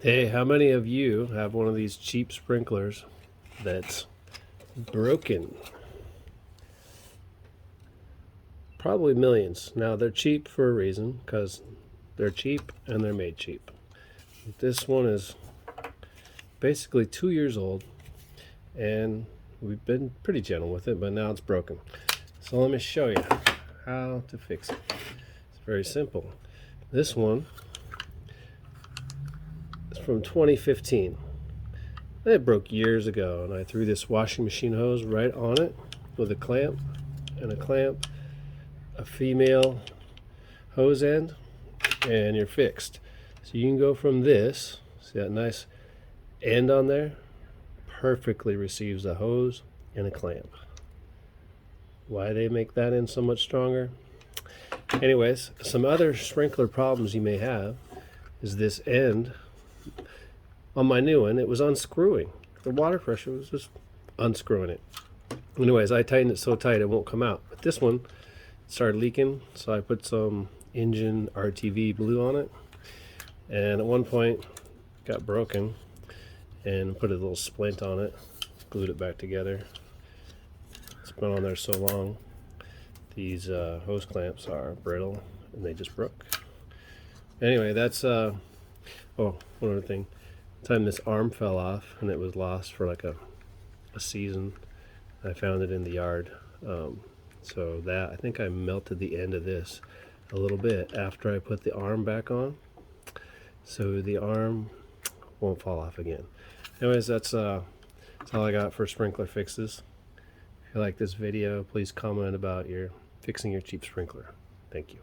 Hey, how many of you have one of these cheap sprinklers that's broken? Probably millions. Now, they're cheap for a reason, because they're cheap and they're made cheap. This one is basically 2 years old, and we've been pretty gentle with it, but now it's broken. So let me show you how to fix it. It's very simple. This one is from 2015. It broke years ago, and I threw this washing machine hose right on it with a clamp, a female hose end, and you're fixed. So you can go from this, see that nice end on there, perfectly receives a hose and a clamp. Why they make that end so much stronger? Anyways, some other sprinkler problems you may have is this end. On my new one, it was unscrewing. The water pressure was just unscrewing it. Anyways, I tightened it so tight it won't come out. But this one started leaking, so I put some engine RTV blue on it. And at one point, it got broken and put a little splint on it, glued it back together. It's been on there so long. These hose clamps are brittle and they just broke. Anyway, that's oh, one other thing. Time this arm fell off and it was lost for like a season. I found it in the yard. So that, I think I melted the end of this a little bit after I put the arm back on, so the arm won't fall off again. Anyways, that's all I got for sprinkler fixes. If you like this video, please comment about fixing your cheap sprinkler. Thank you.